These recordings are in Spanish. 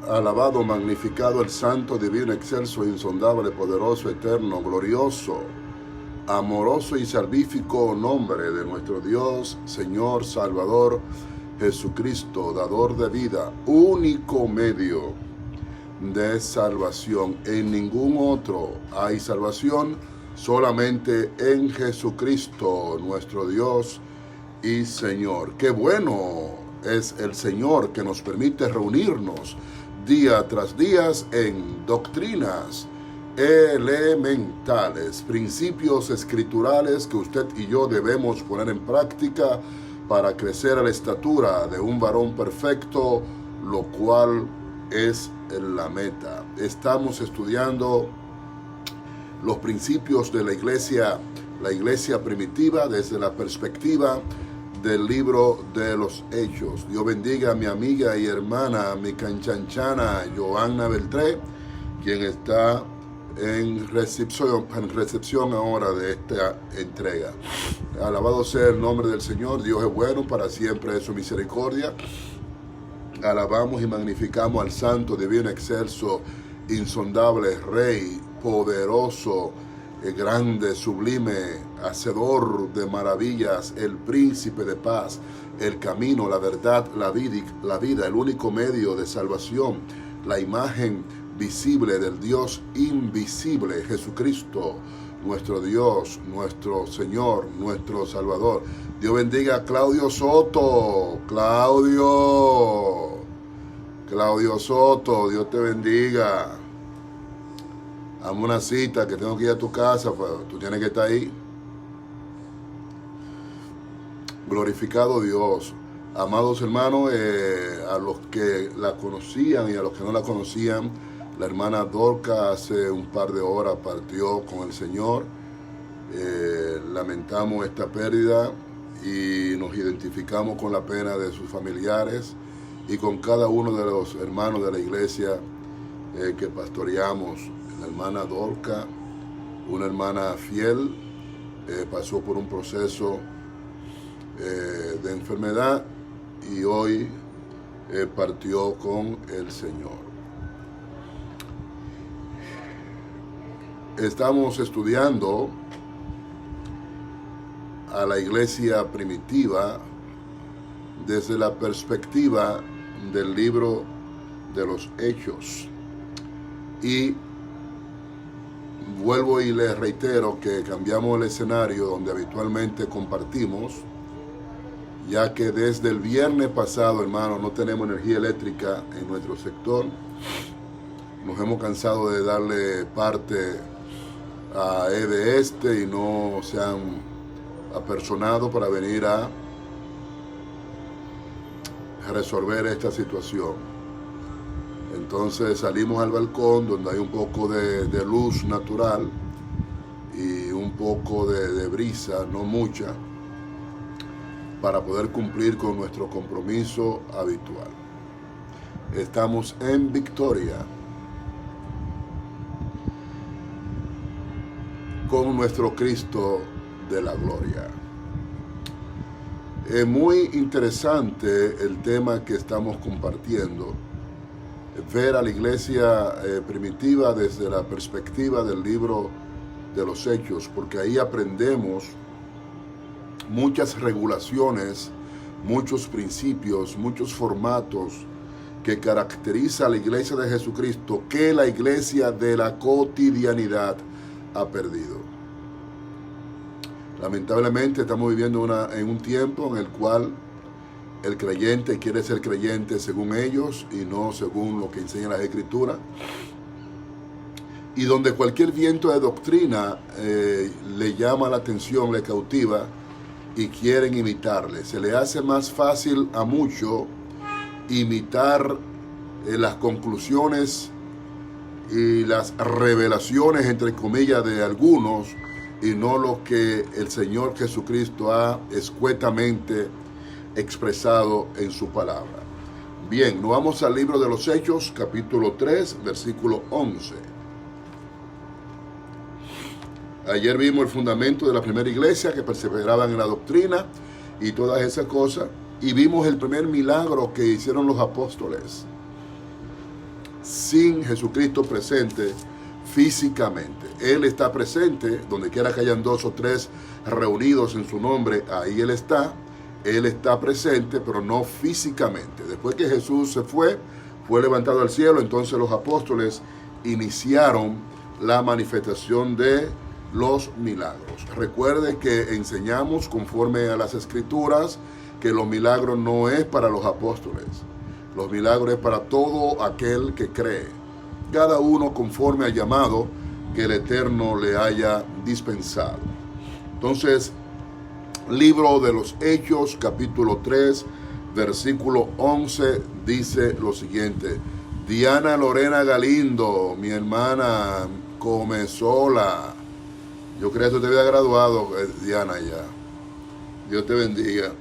Alabado, magnificado el santo, divino, excelso, insondable, poderoso, eterno, glorioso, amoroso y salvífico nombre de nuestro Dios, Señor, Salvador, Jesucristo, dador de vida, único medio de salvación. En ningún otro hay salvación, solamente en Jesucristo, nuestro Dios y Señor. Qué bueno es el Señor que nos permite reunirnos día tras día en doctrinas elementales, principios escriturales que usted y yo debemos poner en práctica para crecer a la estatura de un varón perfecto, lo cual es la meta. Estamos estudiando los principios de la iglesia primitiva desde la perspectiva del libro de los Hechos. Dios bendiga a mi amiga y hermana, mi canchanchana Johanna Beltré, quien está en recepción ahora de esta entrega. Alabado sea el nombre del Señor. Dios es bueno, para siempre es su misericordia. Alabamos y magnificamos al santo, divino, excelso, insondable Rey, poderoso, grande, sublime, hacedor de maravillas, el príncipe de paz, el camino, la verdad, la vida, el único medio de salvación, la imagen visible del Dios invisible, Jesucristo, nuestro Dios, nuestro Señor, nuestro Salvador. Dios bendiga a Claudio Soto. Claudio Soto, Dios te bendiga. Dame una cita que tengo que ir a tu casa, pues tú tienes que estar ahí. Glorificado Dios. Amados hermanos, a los que la conocían y a los que no la conocían, la hermana Dorca hace un par de horas partió con el Señor. Lamentamos esta pérdida y nos identificamos con la pena de sus familiares y con cada uno de los hermanos de la iglesia que pastoreamos. La hermana Dorca, una hermana fiel, pasó por un proceso de enfermedad y hoy partió con el Señor. Estamos estudiando a la iglesia primitiva desde la perspectiva del libro de los Hechos. Y vuelvo y les reitero que cambiamos el escenario donde habitualmente compartimos, ya que desde el viernes pasado, hermano, no tenemos energía eléctrica en nuestro sector. Nos hemos cansado de darle parte a EDESTE y no se han apersonado para venir a resolver esta situación. Entonces salimos al balcón donde hay un poco de luz natural y un poco de brisa, no mucha, para poder cumplir con nuestro compromiso habitual. Estamos en victoria con nuestro Cristo de la gloria. Es muy interesante el tema que estamos compartiendo, ver a la iglesia primitiva desde la perspectiva del libro de los Hechos, porque ahí aprendemos muchas regulaciones, muchos principios, muchos formatos que caracteriza a la iglesia de Jesucristo, que la iglesia de la cotidianidad ha perdido. Lamentablemente estamos viviendo en un tiempo en el cual el creyente quiere ser creyente según ellos y no según lo que enseña las Escrituras. Y donde cualquier viento de doctrina le llama la atención, le cautiva y quieren imitarle. Se le hace más fácil a muchos imitar las conclusiones y las revelaciones, entre comillas, de algunos, y no lo que el Señor Jesucristo ha escuetamente expresado en su palabra. Bien, nos vamos al libro de los Hechos, capítulo 3, versículo 11. Ayer vimos el fundamento de la primera iglesia, que perseveraban en la doctrina y todas esas cosas, y vimos el primer milagro que hicieron los apóstoles. sin Jesucristo presente físicamente. Él está presente donde quiera que hayan 2 o 3 reunidos en su nombre, ahí Él está presente, pero no físicamente. Después que Jesús se fue levantado al cielo, entonces los apóstoles iniciaron la manifestación de los milagros. Recuerde que enseñamos conforme a las Escrituras que los milagros no es para los apóstoles. Los milagros es para todo aquel que cree. Cada uno conforme al llamado que el Eterno le haya dispensado. Entonces, libro de los Hechos, capítulo 3, versículo 11, dice lo siguiente. Diana Lorena Galindo, mi hermana, come sola. Yo creo que tú te habías graduado, Diana, ya. Dios te bendiga.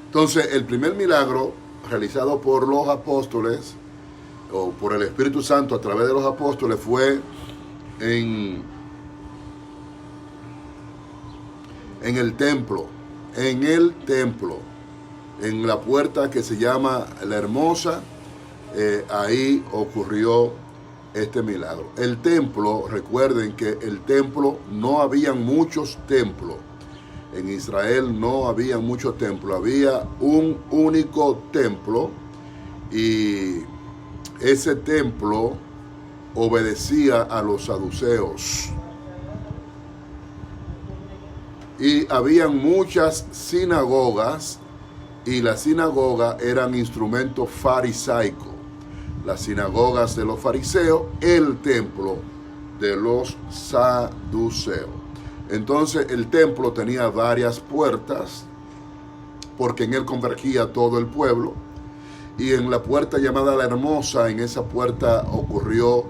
Entonces, el primer milagro realizado por los apóstoles, o por el Espíritu Santo a través de los apóstoles, fue en el templo, en la puerta que se llama La Hermosa. Ahí ocurrió este milagro. El templo, recuerden que el templo, no habían muchos templos. En Israel no había muchos templos, había un único templo, y ese templo obedecía a los saduceos. Y habían muchas sinagogas, y las sinagogas eran instrumentos farisaicos. Las sinagogas de los fariseos, el templo de los saduceos. Entonces el templo tenía varias puertas, porque en él convergía todo el pueblo. Y en la puerta llamada La Hermosa, en esa puerta ocurrió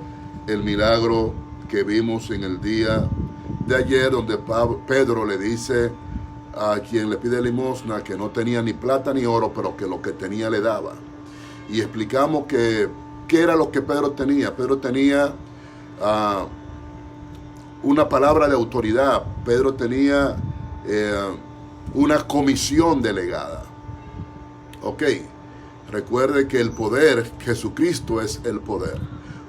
el milagro que vimos en el día de ayer, donde Pedro le dice a quien le pide limosna que no tenía ni plata ni oro, pero que lo que tenía le daba. Y explicamos qué era lo que Pedro tenía. Pedro tenía una palabra de autoridad. Pedro tenía una comisión delegada. Ok, recuerde que el poder, Jesucristo es el poder.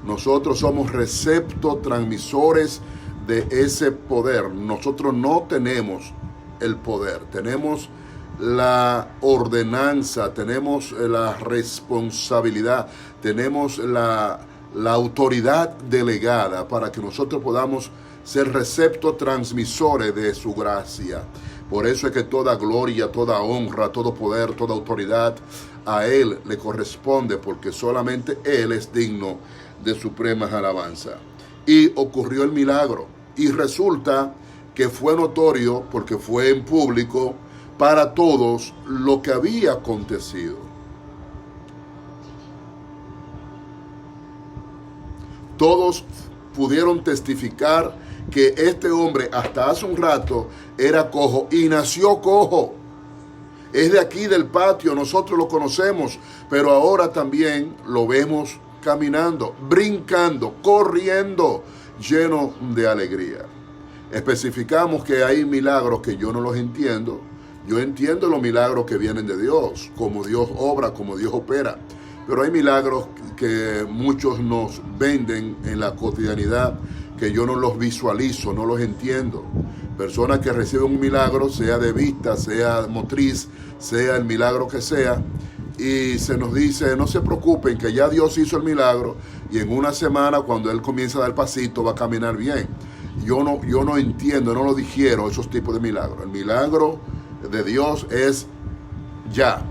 Nosotros somos receptotransmisores de ese poder. Nosotros no tenemos el poder, tenemos la ordenanza, tenemos la responsabilidad, tenemos la autoridad delegada para que nosotros podamos ser receptotransmisores de su gracia. Por eso es que toda gloria, toda honra, todo poder, toda autoridad a Él le corresponde, porque solamente Él es digno de supremas alabanzas. Y ocurrió el milagro, y resulta que fue notorio, porque fue en público para todos lo que había acontecido. Todos pudieron testificar que este hombre hasta hace un rato era cojo y nació cojo. Es de aquí del patio, nosotros lo conocemos, pero ahora también lo vemos caminando, brincando, corriendo, lleno de alegría. Especificamos que hay milagros que yo no los entiendo. Yo entiendo los milagros que vienen de Dios, como Dios obra, como Dios opera. Pero hay milagros que muchos nos venden en la cotidianidad, que yo no los visualizo, no los entiendo. Personas que reciben un milagro, sea de vista, sea motriz, sea el milagro que sea, y se nos dice, no se preocupen, que ya Dios hizo el milagro, y en una semana, cuando Él comienza a dar pasito, va a caminar bien. Yo no entiendo, no lo digiero esos tipos de milagros. El milagro de Dios es ya.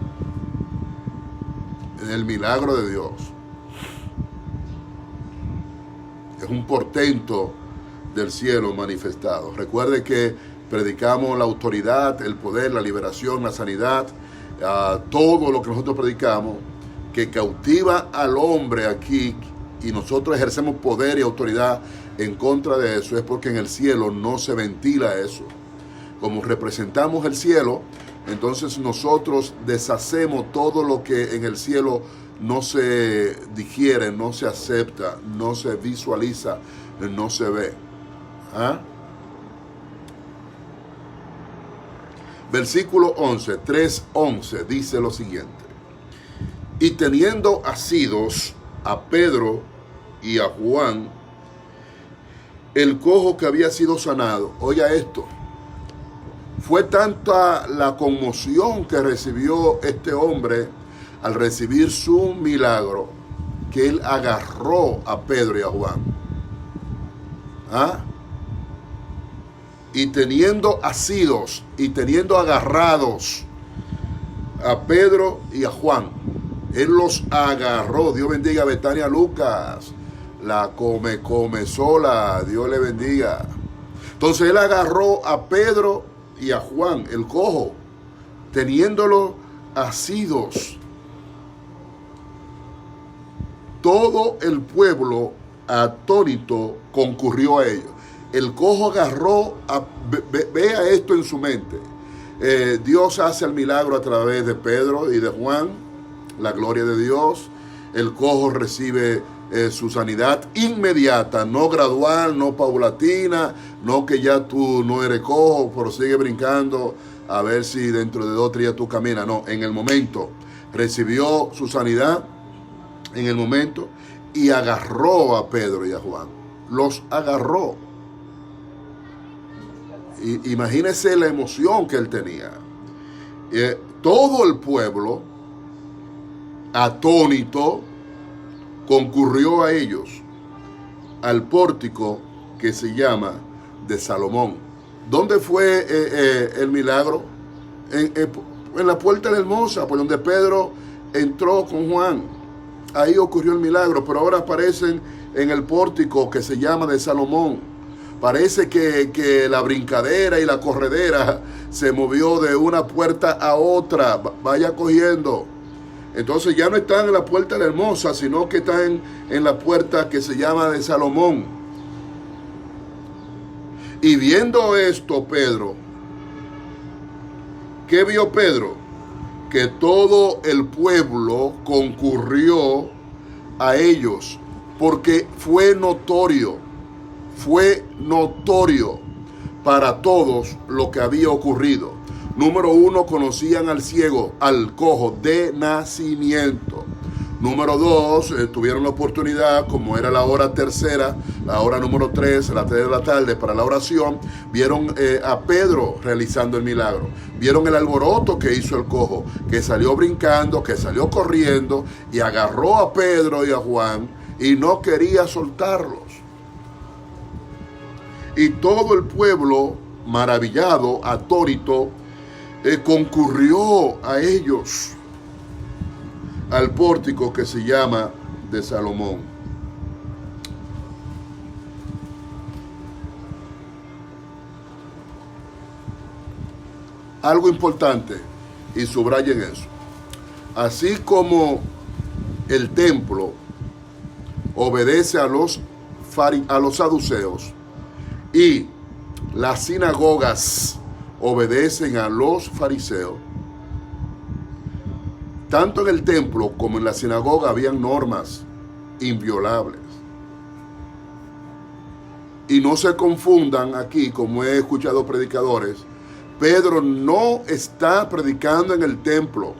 El milagro de Dios es un portento del cielo manifestado. Recuerde que predicamos la autoridad, el poder, la liberación, la sanidad, todo lo que nosotros predicamos, que cautiva al hombre aquí, y nosotros ejercemos poder y autoridad en contra de eso, es porque en el cielo no se ventila eso. Como representamos el cielo, entonces nosotros deshacemos todo lo que en el cielo no se digiere, no se acepta, no se visualiza, no se ve. Versículo 11, 3:11, dice lo siguiente. Y teniendo asidos a Pedro y a Juan, el cojo que había sido sanado. Oiga esto. Fue tanta la conmoción que recibió este hombre al recibir su milagro, que él agarró a Pedro y a Juan. ¿Ah? Y teniendo asidos y teniendo agarrados a Pedro y a Juan, él los agarró. Dios bendiga a Betania Lucas, la come sola, Dios le bendiga. Entonces él agarró a Pedro y a Juan, el cojo, teniéndolo asidos. Todo el pueblo atónito concurrió a ellos. El cojo agarró, vea esto en su mente. Dios hace el milagro a través de Pedro y de Juan, la gloria de Dios. El cojo recibe su sanidad inmediata, no gradual, no paulatina, no que ya tú no eres cojo, pero sigue brincando a ver si dentro de 2 o 3 días tú caminas. No, en el momento recibió su sanidad, en el momento, y agarró a Pedro y a Juan. Los agarró. Imagínese la emoción que él tenía. Todo el pueblo, atónito, concurrió a ellos, al pórtico que se llama de Salomón. ¿Dónde fue el milagro? En la puerta de la Hermosa, por donde Pedro entró con Juan. Ahí ocurrió el milagro, pero ahora aparecen en el pórtico que se llama de Salomón. Parece que la brincadera y la corredera se movió de una puerta a otra. Vaya cogiendo. Entonces ya no están en la puerta de la Hermosa, sino que están en la puerta que se llama de Salomón. Y viendo esto, Pedro, ¿qué vio Pedro? Que todo el pueblo concurrió a ellos, porque fue notorio para todos lo que había ocurrido. Número 1, conocían al ciego, al cojo de nacimiento. Número 2, tuvieron la oportunidad, como era la hora tercera, la hora número 3, a las 3 de la tarde para la oración, vieron a Pedro realizando el milagro. Vieron el alboroto que hizo el cojo, que salió brincando, que salió corriendo y agarró a Pedro y a Juan y no quería soltarlos. Y todo el pueblo, maravillado, atónito, concurrió a ellos, al pórtico que se llama de Salomón. Algo importante, y subrayen eso. Así como el templo obedece a los saduceos y las sinagogas obedecen a los fariseos, tanto en el templo como en la sinagoga habían normas inviolables. Y no se confundan aquí, como he escuchado predicadores, Pedro no está predicando en el templo.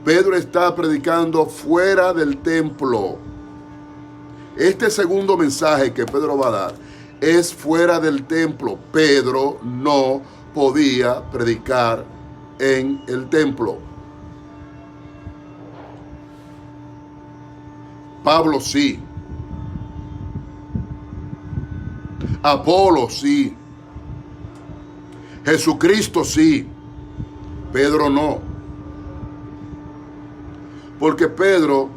Pedro está predicando fuera del templo. Este segundo mensaje que Pedro va a dar es fuera del templo. Pedro no podía predicar en el templo. Pablo sí. Apolo sí. Jesucristo sí. Pedro no. Porque Pedro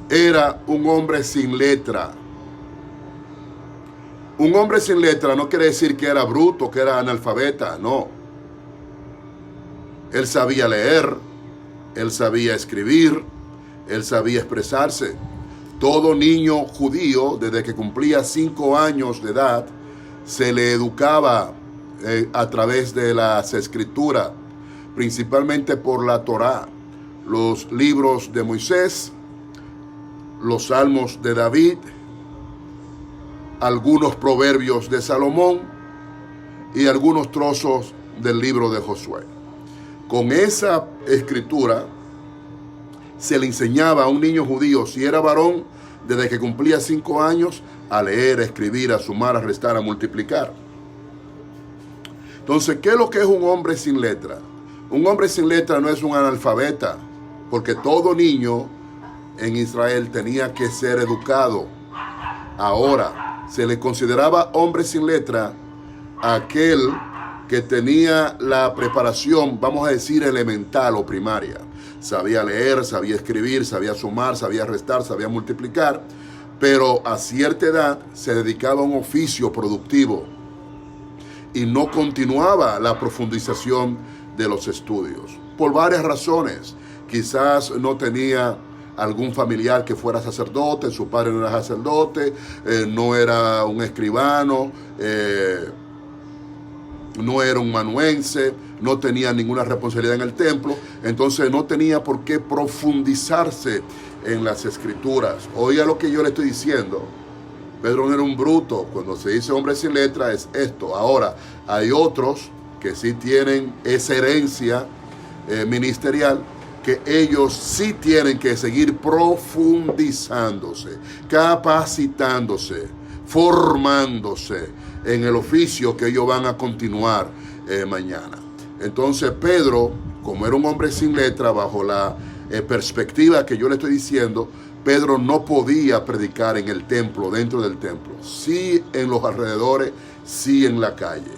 era un hombre sin letra. Un hombre sin letra no quiere decir que era bruto, que era analfabeta, no. Él sabía leer, él sabía escribir, él sabía expresarse. Todo niño judío, desde que cumplía 5 años de edad, se le educaba a través de las escrituras, principalmente por la Torá, los libros de Moisés, los salmos de David, algunos proverbios de Salomón y algunos trozos del libro de Josué. Con esa escritura se le enseñaba a un niño judío, si era varón, desde que cumplía 5 años, a leer, a escribir, a sumar, a restar, a multiplicar. Entonces, ¿qué es lo que es un hombre sin letra? Un hombre sin letra no es un analfabeta, porque todo niño en Israel tenía que ser educado. Ahora, se le consideraba hombre sin letra a aquel que tenía la preparación, vamos a decir, elemental o primaria. Sabía leer, sabía escribir, sabía sumar, sabía restar, sabía multiplicar, pero a cierta edad se dedicaba a un oficio productivo y no continuaba la profundización de los estudios. Por varias razones. Quizás no tenía algún familiar que fuera sacerdote, su padre no era sacerdote, no era un escribano, no era un manuense, no tenía ninguna responsabilidad en el templo, entonces no tenía por qué profundizarse en las escrituras. Oiga lo que yo le estoy diciendo. Pedro no era un bruto. Cuando se dice hombre sin letra es esto. Ahora, hay otros que sí tienen esa herencia ministerial, que ellos sí tienen que seguir profundizándose, capacitándose, formándose en el oficio que ellos van a continuar mañana. Entonces Pedro, como era un hombre sin letra, bajo la perspectiva que yo le estoy diciendo, Pedro no podía predicar en el templo, dentro del templo. Sí en los alrededores, sí en la calle.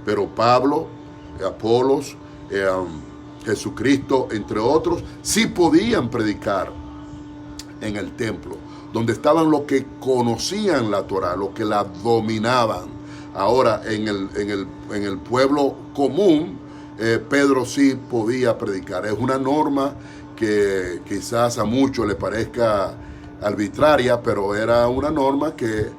Pero Pablo, Apolos, Jesucristo, entre otros, sí podían predicar en el templo, donde estaban los que conocían la Torá, los que la dominaban. Ahora, en el pueblo común, Pedro sí podía predicar. Es una norma que quizás a muchos le parezca arbitraria, pero era una norma que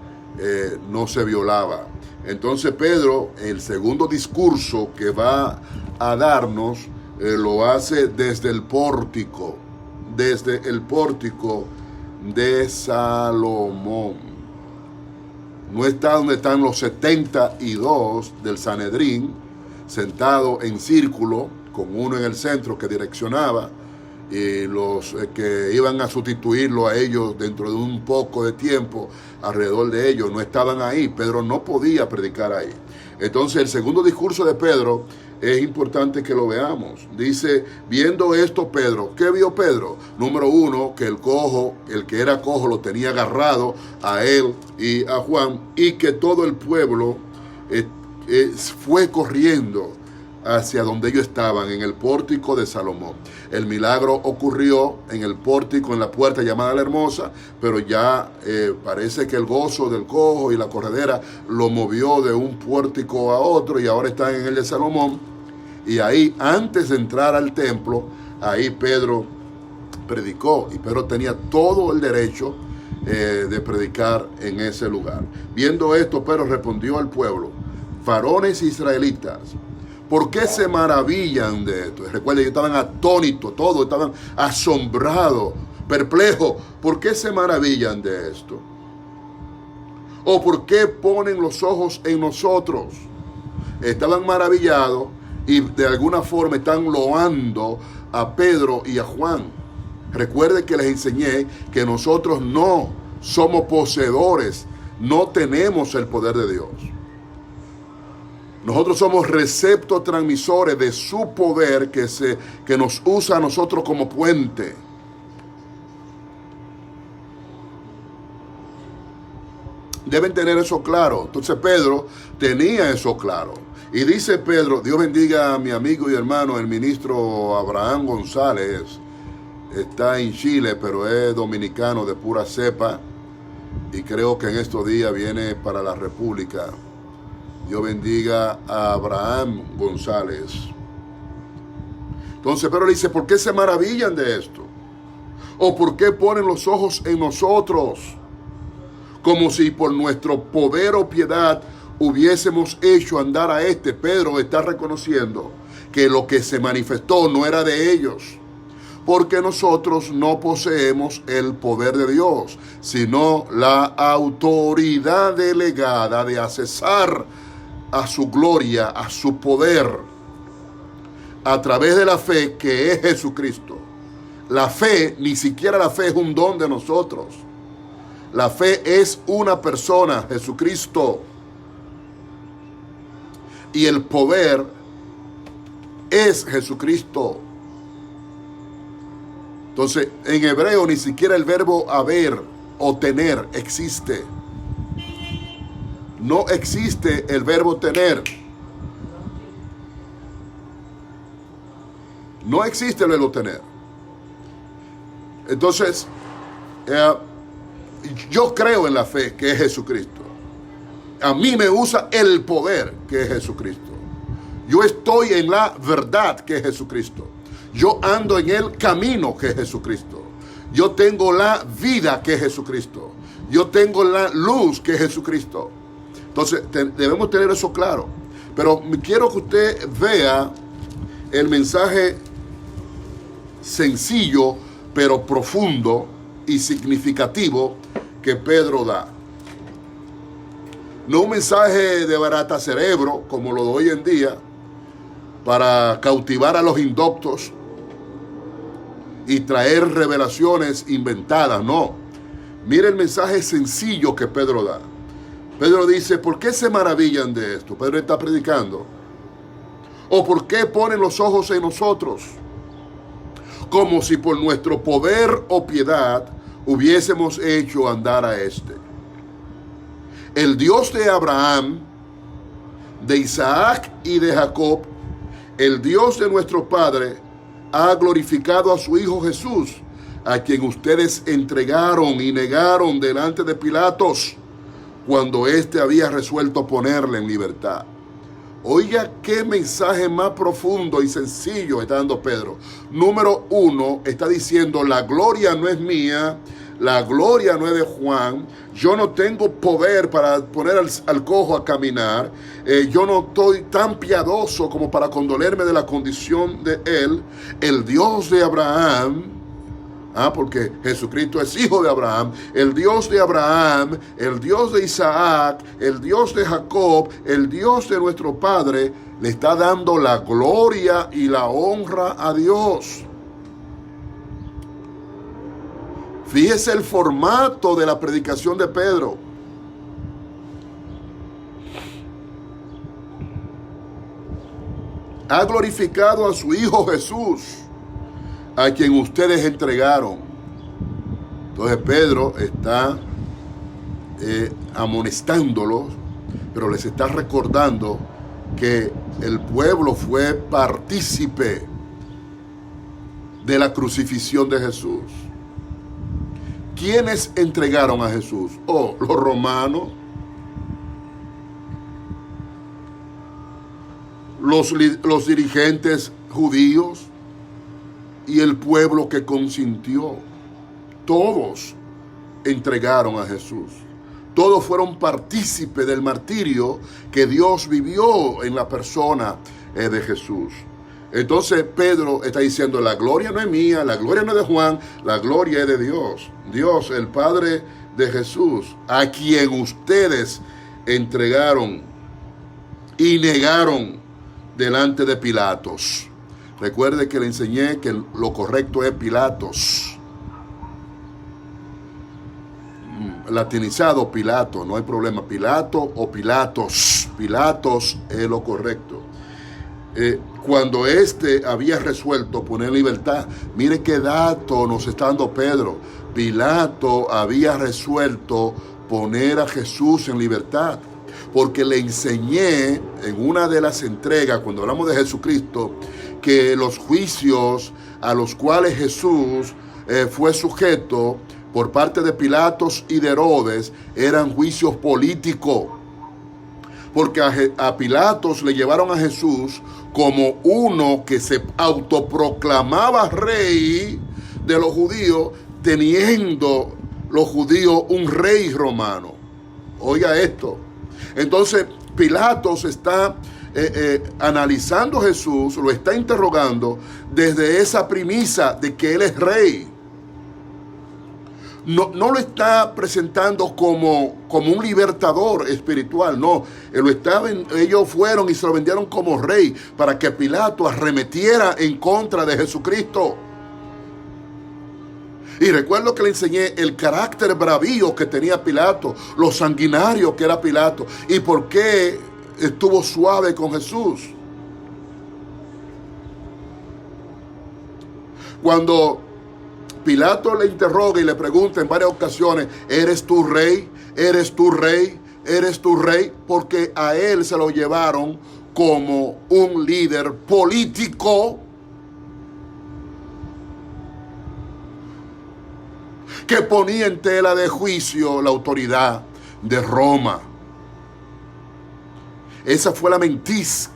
no se violaba. Entonces Pedro, el segundo discurso que va a darnos, lo hace desde el pórtico de Salomón. No está donde están los 72 del Sanedrín, sentados en círculo, con uno en el centro que direccionaba, y los que iban a sustituirlo a ellos dentro de un poco de tiempo, alrededor de ellos, no estaban ahí. Pedro no podía predicar ahí. Entonces el segundo discurso de Pedro es importante que lo veamos. Dice, viendo esto Pedro, ¿qué vio Pedro? Número uno, que el que era cojo lo tenía agarrado a él y a Juan, y que todo el pueblo fue corriendo hacia donde ellos estaban, en el pórtico de Salomón. El milagro ocurrió en el pórtico, en la puerta llamada La Hermosa, pero ya parece que el gozo del cojo y la corredera lo movió de un pórtico a otro, y ahora están en el de Salomón. Y ahí, antes de entrar al templo, ahí Pedro predicó, y Pedro tenía todo el derecho de predicar en ese lugar. Viendo esto, Pedro respondió al pueblo: varones israelitas, ¿por qué se maravillan de esto? Recuerden, ellos estaban atónitos, todos estaban asombrados, perplejos. ¿Por qué se maravillan de esto? ¿O por qué ponen los ojos en nosotros? Estaban maravillados y de alguna forma están loando a Pedro y a Juan. Recuerden que les enseñé que nosotros no somos poseedores, no tenemos el poder de Dios. Nosotros somos receptotransmisores de su poder que nos usa a nosotros como puente. Deben tener eso claro. Entonces Pedro tenía eso claro. Y dice Pedro, Dios bendiga a mi amigo y hermano, el ministro Abraham González. Está en Chile, pero es dominicano de pura cepa. Y creo que en estos días viene para la República. Dios bendiga a Abraham González. Entonces Pedro le dice, ¿por qué se maravillan de esto? ¿O por qué ponen los ojos en nosotros? Como si por nuestro poder o piedad hubiésemos hecho andar a este. Pedro está reconociendo que lo que se manifestó no era de ellos, porque nosotros no poseemos el poder de Dios, sino la autoridad delegada de accesar a su gloria, a su poder, a través de la fe que es Jesucristo. La fe, ni siquiera la fe es un don de nosotros. La fe es una persona, Jesucristo. Y el poder es Jesucristo. Entonces, en hebreo ni siquiera el verbo haber o tener existe. No existe el verbo tener. No existe el verbo tener. Entonces, yo creo en la fe que es Jesucristo. A mí me usa el poder que es Jesucristo. Yo estoy en la verdad que es Jesucristo. Yo ando en el camino que es Jesucristo. Yo tengo la vida que es Jesucristo. Yo tengo la luz que es Jesucristo. Entonces debemos tener eso claro. Pero quiero que usted vea el mensaje sencillo pero profundo y significativo que Pedro da. No un mensaje de barata cerebro como lo de hoy en día para cautivar a los indoctos y traer revelaciones inventadas, no. Mire el mensaje sencillo que Pedro da. Pedro dice, ¿por qué se maravillan de esto? Pedro está predicando. ¿O por qué ponen los ojos en nosotros? Como si por nuestro poder o piedad hubiésemos hecho andar a este. El Dios de Abraham, de Isaac y de Jacob, el Dios de nuestro Padre, ha glorificado a su Hijo Jesús, a quien ustedes entregaron y negaron delante de Pilatos, cuando éste había resuelto ponerle en libertad. Oiga qué mensaje más profundo y sencillo está dando Pedro. Número uno, está diciendo, la gloria no es mía, la gloria no es de Juan, yo no tengo poder para poner al cojo a caminar, yo no estoy tan piadoso como para condolerme de la condición de él. El Dios de Abraham, porque Jesucristo es hijo de Abraham, el Dios de Abraham, el Dios de Isaac, el Dios de Jacob, el Dios de nuestro Padre, le está dando la gloria y la honra a Dios. Fíjese el formato de la predicación de Pedro. Ha glorificado a su Hijo Jesús, a quien ustedes entregaron. Entonces Pedro está amonestándolos, pero les está recordando que el pueblo fue partícipe de la crucifixión de Jesús. ¿Quiénes entregaron a Jesús? Los romanos, los dirigentes judíos y el pueblo que consintió. Todos entregaron a Jesús. Todos fueron partícipes del martirio que Dios vivió en la persona de Jesús. Entonces Pedro está diciendo, la gloria no es mía, la gloria no es de Juan, la gloria es de Dios. Dios, el Padre de Jesús, a quien ustedes entregaron y negaron delante de Pilatos. Recuerde que le enseñé que lo correcto es Pilatos. Latinizado Pilato, no hay problema. Pilato o Pilatos. Pilatos es lo correcto. Cuando éste había resuelto poner libertad, mire qué dato nos está dando Pedro. Pilato había resuelto poner a Jesús en libertad. Porque le enseñé en una de las entregas, cuando hablamos de Jesucristo, que los juicios a los cuales Jesús fue sujeto por parte de Pilatos y de Herodes eran juicios políticos. Porque a Pilatos le llevaron a Jesús como uno que se autoproclamaba rey de los judíos, teniendo los judíos un rey romano. Oiga esto. Entonces Pilatos está analizando a Jesús, lo está interrogando desde esa premisa de que él es rey. no lo está presentando como un libertador espiritual, no. Ellos fueron y se lo vendieron como rey para que Pilato arremetiera en contra de Jesucristo. Y recuerdo que le enseñé el carácter bravío que tenía Pilato, lo sanguinario que era Pilato, y por qué estuvo suave con Jesús. Cuando Pilato le interroga y le pregunta en varias ocasiones, ¿eres tú rey? ¿Eres tú rey? ¿Eres tú rey? Porque a él se lo llevaron como un líder político que ponía en tela de juicio la autoridad de Roma. Esa fue la mentiz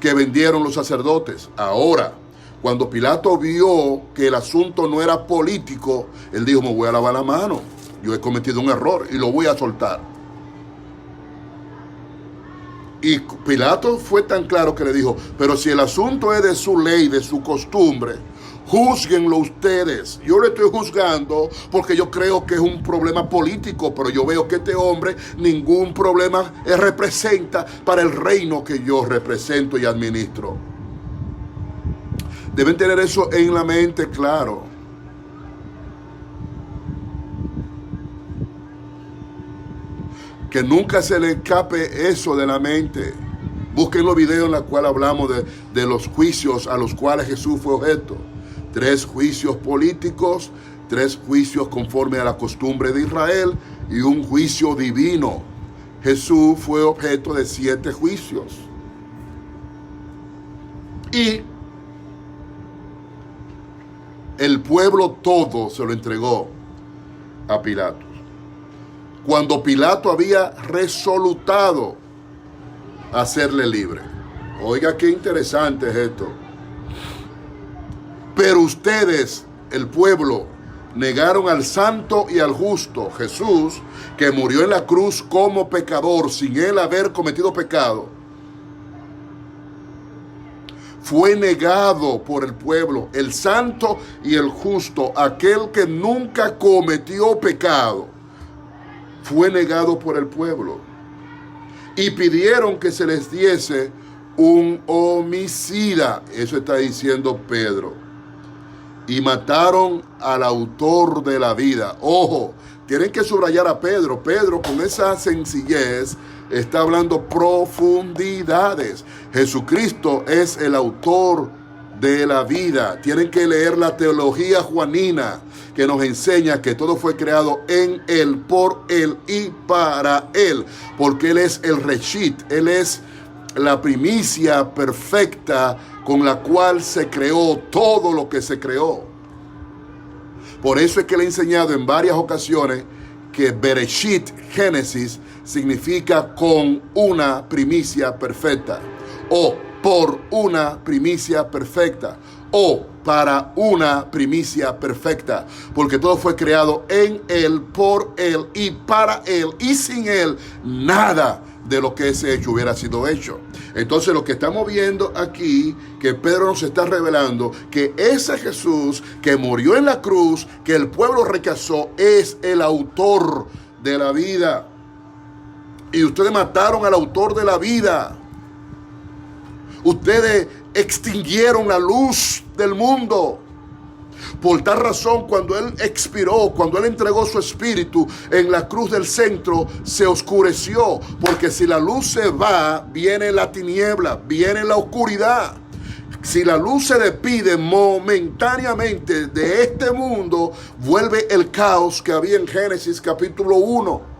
que vendieron los sacerdotes. Ahora, cuando Pilato vio que el asunto no era político, él dijo, me voy a lavar la mano. Yo he cometido un error y lo voy a soltar. Y Pilato fue tan claro que le dijo, pero si el asunto es de su ley, de su costumbre, júzguenlo ustedes. Yo le estoy juzgando porque yo creo que es un problema político, pero yo veo que este hombre ningún problema representa para el reino que yo represento y administro. Deben tener eso en la mente, claro. Que nunca se le escape eso de la mente. Busquen los videos en los cuales hablamos de los juicios a los cuales Jesús fue objeto. 3 juicios políticos, 3 juicios conforme a la costumbre de Israel y un juicio divino. Jesús fue objeto de 7 juicios. Y el pueblo todo se lo entregó a Pilato. Cuando Pilato había resolutado hacerle libre. Oiga, qué interesante es esto. Pero ustedes, el pueblo, negaron al santo y al justo, Jesús, que murió en la cruz como pecador, sin él haber cometido pecado. Fue negado por el pueblo, el santo y el justo, aquel que nunca cometió pecado. Fue negado por el pueblo. Y pidieron que se les diese un homicida. Eso está diciendo Pedro. Y mataron al autor de la vida. Ojo, tienen que subrayar a Pedro. Pedro, con esa sencillez, está hablando profundidades. Jesucristo es el autor de la vida. Tienen que leer la teología juanina, que nos enseña que todo fue creado en Él, por Él y para Él. Porque Él es el Reshit, Él es la primicia perfecta con la cual se creó todo lo que se creó. Por eso es que le he enseñado en varias ocasiones que Bereshit, Génesis, significa con una primicia perfecta, o por una primicia perfecta, o para una primicia perfecta, porque todo fue creado en Él, por Él y para Él, y sin Él nada de lo que ese hecho hubiera sido hecho. Entonces lo que estamos viendo aquí, que Pedro nos está revelando, que ese Jesús que murió en la cruz, que el pueblo rechazó, es el autor de la vida. Y ustedes mataron al autor de la vida. Ustedes extinguieron la luz del mundo. Por tal razón, cuando Él expiró, cuando Él entregó su espíritu en la cruz del centro, se oscureció. Porque si la luz se va, viene la tiniebla, viene la oscuridad. Si la luz se despide momentáneamente de este mundo, vuelve el caos que había en Génesis capítulo 1.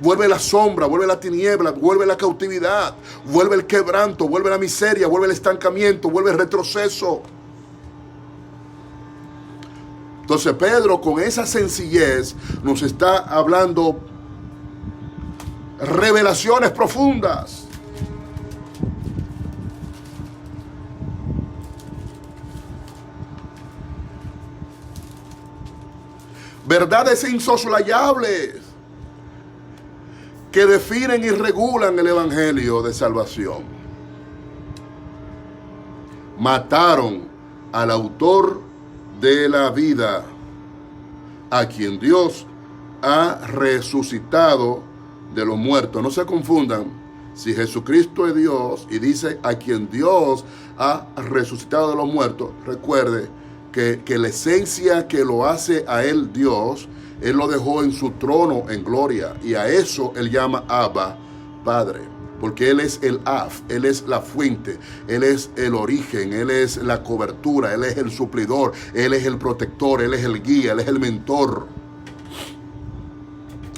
Vuelve la sombra, vuelve la tiniebla, vuelve la cautividad, vuelve el quebranto, vuelve la miseria, vuelve el estancamiento, vuelve el retroceso. Entonces Pedro, con esa sencillez, nos está hablando revelaciones profundas. Verdades insoslayables que definen y regulan el evangelio de salvación. Mataron al autor de la vida. a quien Dios ha resucitado de los muertos. No se confundan. Si Jesucristo es Dios y dice a quien Dios ha resucitado de los muertos, recuerde que la esencia que lo hace a él Dios, él lo dejó en su trono en gloria. Y a eso él llama Abba, Padre. Porque él es el Af, él es la fuente, él es el origen, él es la cobertura, él es el suplidor, él es el protector, él es el guía, él es el mentor.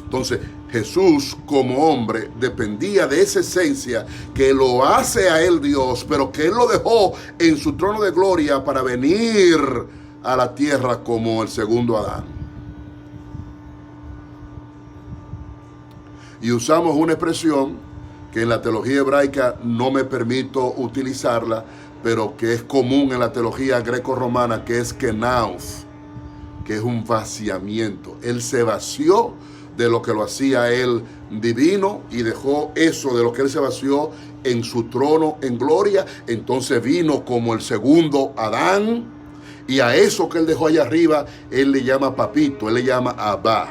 Entonces, Jesús como hombre dependía de esa esencia que lo hace a él Dios, pero que él lo dejó en su trono de gloria para venir a la tierra como el segundo Adán. Y usamos una expresión que en la teología hebraica no me permito utilizarla, pero que es común en la teología greco-romana, que es kenaos, que es un vaciamiento. Él se vació de lo que lo hacía él divino y dejó eso de lo que él se vació en su trono en gloria. Entonces vino como el segundo Adán, y a eso que él dejó allá arriba él le llama papito, él le llama Abba.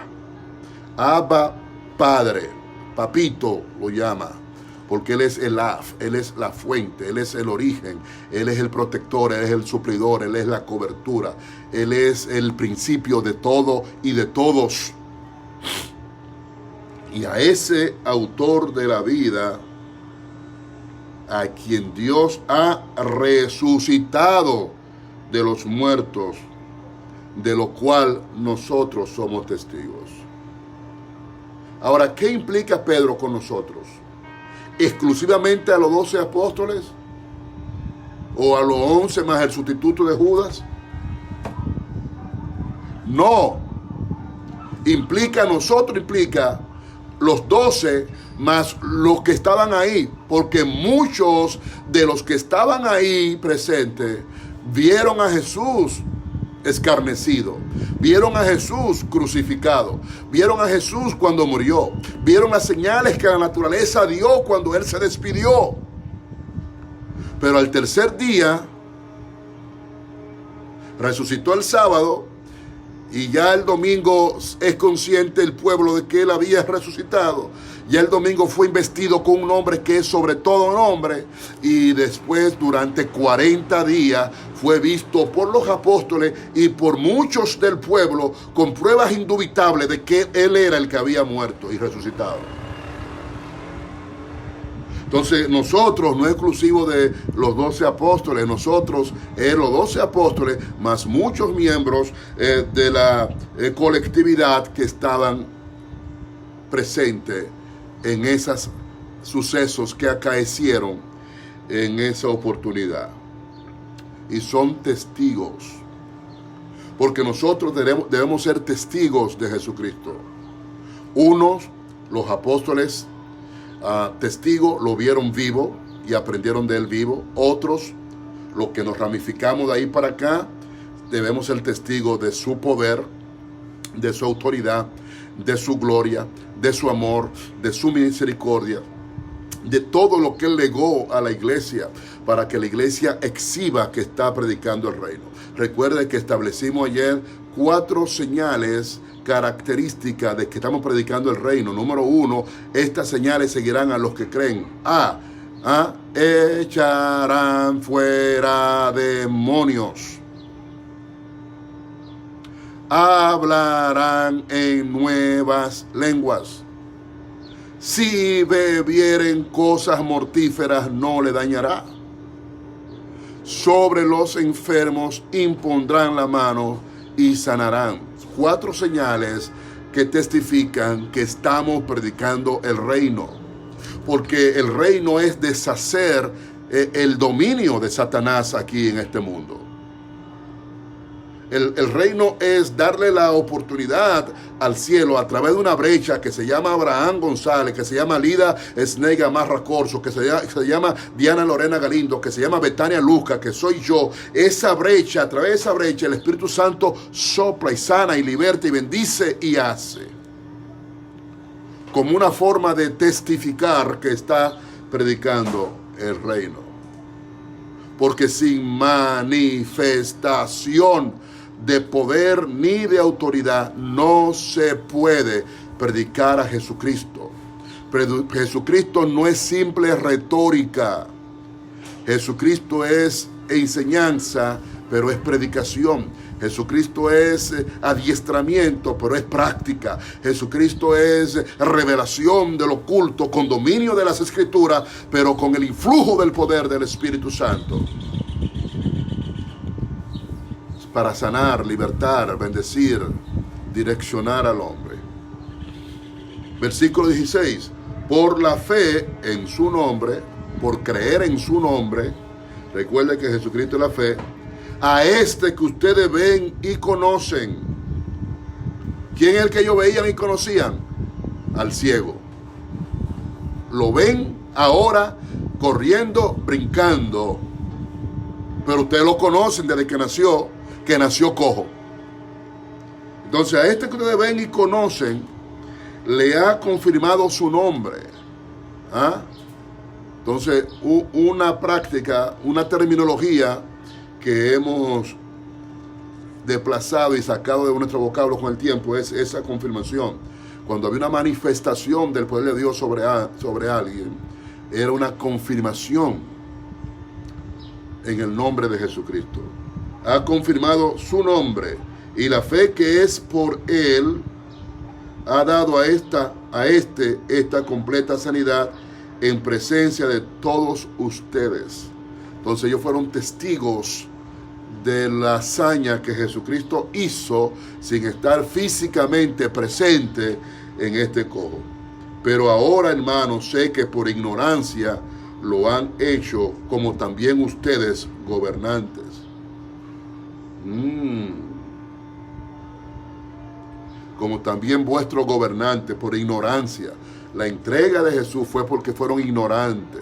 Abba, Padre, papito lo llama, porque él es el Af, él es la fuente, él es el origen, él es el protector, él es el suplidor, él es la cobertura, él es el principio de todo y de todos. Y a ese autor de la vida, a quien Dios ha resucitado de los muertos, de lo cual nosotros somos testigos. Ahora, ¿qué implica Pedro con nosotros? ¿Exclusivamente a los 12 apóstoles? ¿O a los 11 más el sustituto de Judas? No. Implica a nosotros, implica los 12 más los que estaban ahí, porque muchos de los que estaban ahí presentes vieron a Jesús escarnecido, vieron a Jesús crucificado, vieron a Jesús cuando murió, vieron las señales que la naturaleza dio cuando él se despidió. Pero al tercer día resucitó el sábado, y ya el domingo es consciente el pueblo de que él había resucitado. Ya el domingo fue investido con un nombre que es sobre todo nombre. Y después, durante 40 días, fue visto por los apóstoles y por muchos del pueblo con pruebas indubitables de que él era el que había muerto y resucitado. Entonces nosotros, no es exclusivo de los 12 apóstoles, nosotros, los 12 apóstoles, más muchos miembros de la colectividad que estaban presentes en esos sucesos que acaecieron en esa oportunidad. Y son testigos, porque nosotros debemos ser testigos de Jesucristo. Unos, los apóstoles, testigos, lo vieron vivo y aprendieron de él vivo. Otros, los que nos ramificamos de ahí para acá, debemos ser testigos de su poder, de su autoridad, de su gloria, de su amor, de su misericordia, de todo lo que él legó a la iglesia para que la iglesia exhiba que está predicando el reino. Recuerde que establecimos ayer 4 señales características de que estamos predicando el reino. Número 1, estas señales seguirán a los que creen. Echarán fuera demonios. Hablarán en nuevas lenguas. Si bebieren cosas mortíferas no le dañará. Sobre los enfermos impondrán la mano y sanarán. 4 señales que testifican que estamos predicando el reino. Porque el reino es deshacer el dominio de Satanás aquí en este mundo. El reino es darle la oportunidad al cielo a través de una brecha que se llama Abraham González, que se llama Lida Sneiga Marra Corso, que se llama Diana Lorena Galindo, que se llama Betania Luca, que soy yo. Esa brecha, a través de esa brecha, el Espíritu Santo sopla y sana y liberta y bendice y hace. Como una forma de testificar que está predicando el reino. Porque sin manifestación de poder ni de autoridad, no se puede predicar a Jesucristo. Jesucristo no es simple retórica. Jesucristo es enseñanza, pero es predicación. Jesucristo es adiestramiento, pero es práctica. Jesucristo es revelación del oculto con dominio de las Escrituras, pero con el influjo del poder del Espíritu Santo. Para sanar, libertar, bendecir, direccionar al hombre. Versículo 16. Por la fe en su nombre, por creer en su nombre, recuerde que Jesucristo es la fe, a este que ustedes ven y conocen. ¿Quién es el que ellos veían y conocían? Al ciego. Lo ven ahora corriendo, brincando, pero ustedes lo conocen desde que nació cojo. Entonces a este que ustedes ven y conocen, le ha confirmado su nombre. ¿Ah? Entonces, una práctica, una terminología que hemos desplazado y sacado de nuestro vocablo con el tiempo es esa confirmación. Cuando había una manifestación del poder de Dios sobre alguien, era una confirmación en el nombre de Jesucristo. Ha confirmado su nombre y la fe que es por él ha dado a esta completa sanidad en presencia de todos ustedes. Entonces ellos fueron testigos de la hazaña que Jesucristo hizo sin estar físicamente presente en este cojo. Pero ahora, hermanos, sé que por ignorancia lo han hecho, como también ustedes, gobernantes. Como también vuestros gobernantes, por ignorancia. La entrega de Jesús fue porque fueron ignorantes.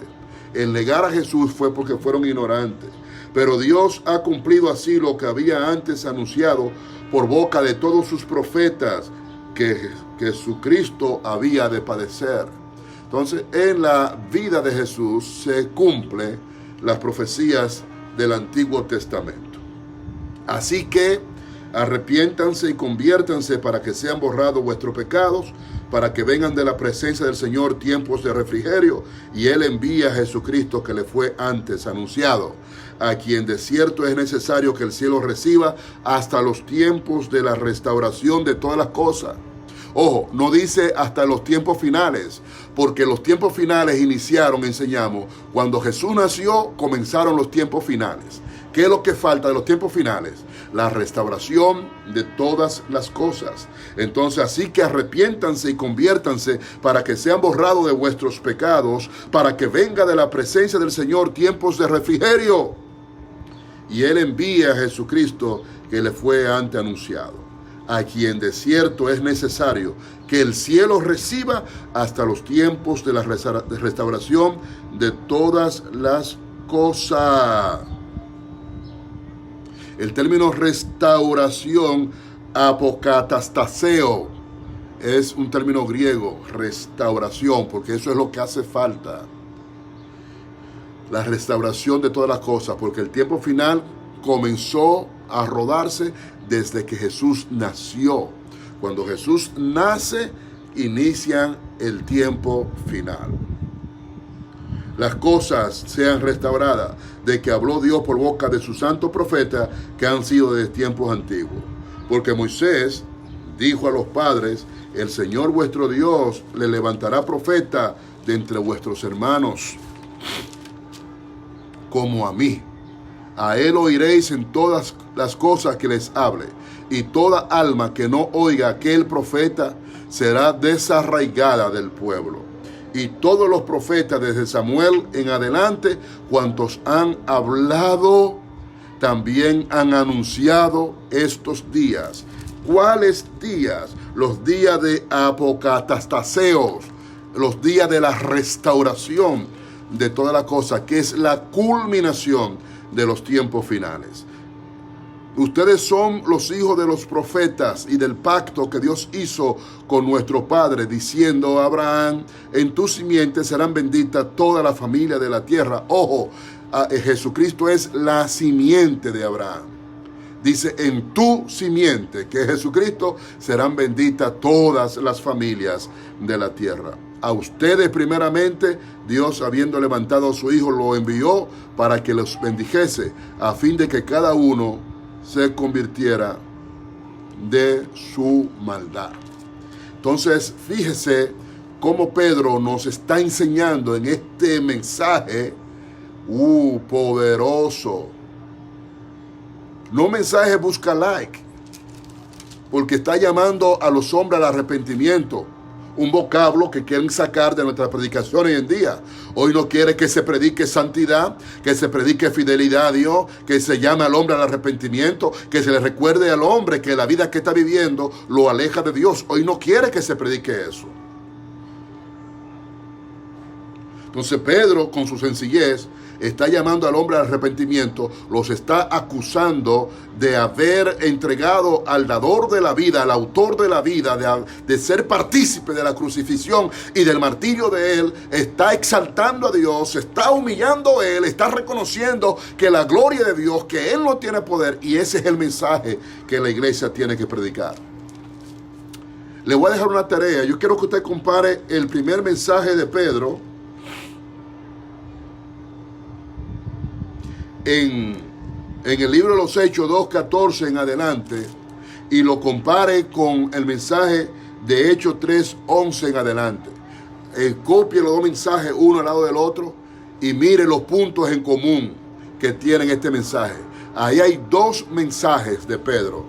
El negar a Jesús fue porque fueron ignorantes. Pero Dios ha cumplido así lo que había antes anunciado por boca de todos sus profetas, que Jesucristo había de padecer. Entonces, en la vida de Jesús se cumplen las profecías del Antiguo Testamento. Así que arrepiéntanse y conviértanse para que sean borrados vuestros pecados, para que vengan de la presencia del Señor tiempos de refrigerio, y Él envía a Jesucristo que le fue antes anunciado, a quien de cierto es necesario que el cielo reciba hasta los tiempos de la restauración de todas las cosas. Ojo, no dice hasta los tiempos finales, porque los tiempos finales iniciaron, enseñamos, cuando Jesús nació, comenzaron los tiempos finales. ¿Qué es lo que falta de los tiempos finales? La restauración de todas las cosas. Entonces, así que arrepiéntanse y conviértanse para que sean borrados de vuestros pecados, para que venga de la presencia del Señor tiempos de refrigerio. Y Él envía a Jesucristo que le fue antes anunciado, a quien de cierto es necesario que el cielo reciba hasta los tiempos de la restauración de todas las cosas. El término restauración, apocatastaseo, es un término griego, restauración, porque eso es lo que hace falta. La restauración de todas las cosas, porque el tiempo final comenzó a rodarse desde que Jesús nació. Cuando Jesús nace, inician el tiempo final. Las cosas sean restauradas, de que habló Dios por boca de sus santos profetas que han sido desde tiempos antiguos. Porque Moisés dijo a los padres: el Señor vuestro Dios le levantará profeta de entre vuestros hermanos, como a mí. A él oiréis en todas las cosas que les hable, y toda alma que no oiga a aquel profeta será desarraigada del pueblo. Y todos los profetas desde Samuel en adelante, cuantos han hablado, también han anunciado estos días. ¿Cuáles días? Los días de apocatastaseos, los días de la restauración de toda la cosa, que es la culminación de los tiempos finales. Ustedes son los hijos de los profetas y del pacto que Dios hizo con nuestro padre, diciendo a Abraham: en tu simiente serán benditas toda la familia de la tierra. Ojo, Jesucristo es la simiente de Abraham. Dice, en tu simiente, que es Jesucristo, serán benditas todas las familias de la tierra. A ustedes primeramente, Dios, habiendo levantado a su Hijo, lo envió para que los bendijese, a fin de que cada uno se convirtiera de su maldad. Entonces, fíjese cómo Pedro nos está enseñando en este mensaje poderoso. No mensaje busca like, porque está llamando a los hombres al arrepentimiento. Un vocablo que quieren sacar de nuestra predicación hoy en día. Hoy no quiere que se predique santidad, que se predique fidelidad a Dios, que se llame al hombre al arrepentimiento, que se le recuerde al hombre que la vida que está viviendo lo aleja de Dios. Hoy no quiere que se predique eso. Entonces Pedro, con su sencillez, está llamando al hombre al arrepentimiento, los está acusando de haber entregado al dador de la vida, al autor de la vida, de ser partícipe de la crucifixión y del martirio de él. Está exaltando a Dios, está humillando a él, está reconociendo que la gloria de Dios, que él no tiene poder, y ese es el mensaje que la iglesia tiene que predicar. Le voy a dejar una tarea. Yo quiero que usted compare el primer mensaje de Pedro en el libro de los Hechos 2:14 en adelante, y lo compare con el mensaje de Hechos 3:11 en adelante. Copie los dos mensajes uno al lado del otro y mire los puntos en común que tienen este mensaje. Ahí hay dos mensajes de Pedro,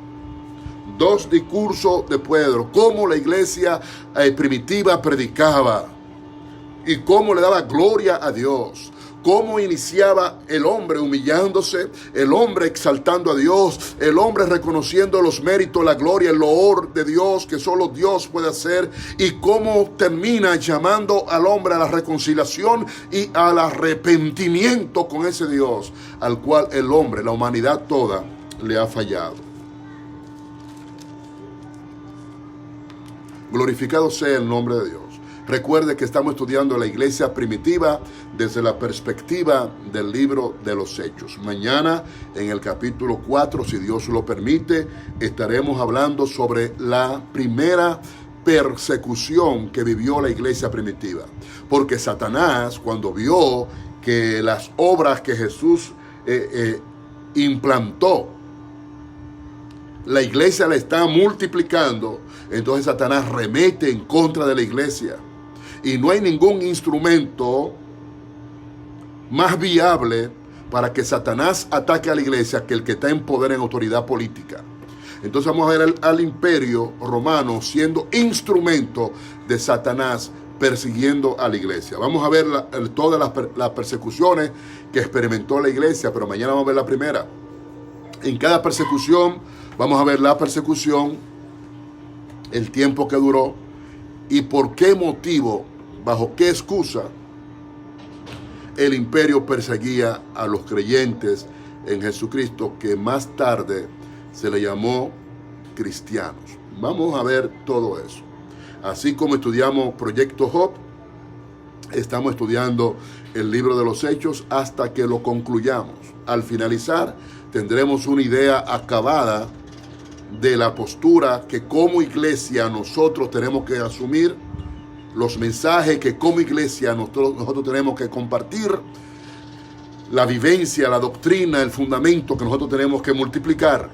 dos discursos de Pedro, cómo la iglesia primitiva predicaba y cómo le daba gloria a Dios. Cómo iniciaba el hombre humillándose, el hombre exaltando a Dios, el hombre reconociendo los méritos, la gloria, el loor de Dios que solo Dios puede hacer, y cómo termina llamando al hombre a la reconciliación y al arrepentimiento con ese Dios al cual el hombre, la humanidad toda, le ha fallado. Glorificado sea el nombre de Dios. Recuerde que estamos estudiando la iglesia primitiva desde la perspectiva del libro de los Hechos. Mañana, en el capítulo 4, si Dios lo permite, estaremos hablando sobre la primera persecución que vivió la iglesia primitiva. Porque Satanás, cuando vio que las obras que Jesús implantó, la iglesia la está multiplicando, entonces Satanás remete en contra de la iglesia. Y no hay ningún instrumento más viable para que Satanás ataque a la iglesia que el que está en poder, en autoridad política. Entonces vamos a ver al imperio romano siendo instrumento de Satanás persiguiendo a la iglesia. Vamos a ver todas las persecuciones que experimentó la iglesia, pero mañana vamos a ver la primera. En cada persecución vamos a ver la persecución, el tiempo que duró, y por qué motivo, bajo qué excusa, el imperio perseguía a los creyentes en Jesucristo, que más tarde se le llamó cristianos. Vamos a ver todo eso. Así como estudiamos Proyecto Job, estamos estudiando el libro de los Hechos hasta que lo concluyamos. Al finalizar, tendremos una idea acabada de la postura que como iglesia nosotros tenemos que asumir, los mensajes que como iglesia nosotros tenemos que compartir, la vivencia, la doctrina, el fundamento que nosotros tenemos que multiplicar,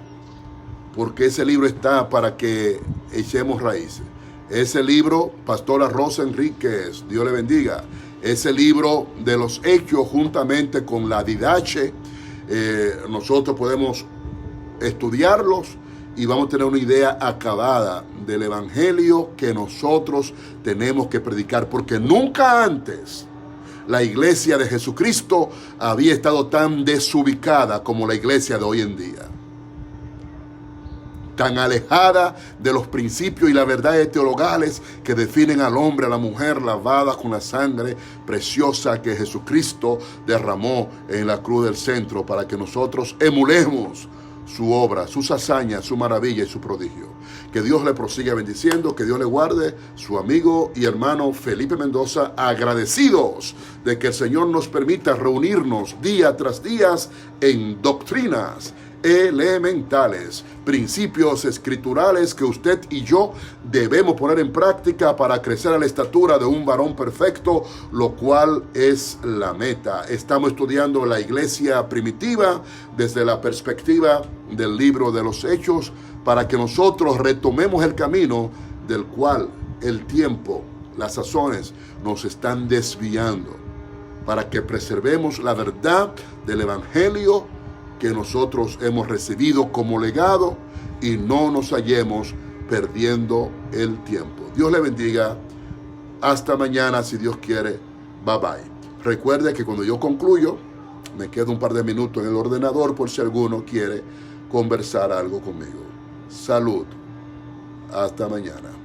porque ese libro está para que echemos raíces. Ese libro, Pastora Rosa Enríquez, Dios le bendiga, ese libro de los Hechos juntamente con la Didache, nosotros podemos estudiarlos y vamos a tener una idea acabada del evangelio que nosotros tenemos que predicar, porque nunca antes la iglesia de Jesucristo había estado tan desubicada como la iglesia de hoy en día, tan alejada de los principios y las verdades teologales que definen al hombre, a la mujer, lavada con la sangre preciosa que Jesucristo derramó en la cruz del centro, para que nosotros emulemos su obra, sus hazañas, su maravilla y su prodigio. Que Dios le prosiga bendiciendo, que Dios le guarde. Su amigo y hermano Felipe Mendoza, agradecidos de que el Señor nos permita reunirnos día tras día en doctrinas, elementales, principios escriturales que usted y yo debemos poner en práctica para crecer a la estatura de un varón perfecto, lo cual es la meta. Estamos estudiando la iglesia primitiva desde la perspectiva del libro de los Hechos para que nosotros retomemos el camino del cual el tiempo, las sazones nos están desviando, para que preservemos la verdad del evangelio que nosotros hemos recibido como legado y no nos hallemos perdiendo el tiempo. Dios le bendiga. Hasta mañana, si Dios quiere. Bye bye. Recuerde que cuando yo concluyo, me quedo un par de minutos en el ordenador por si alguno quiere conversar algo conmigo. Salud. Hasta mañana.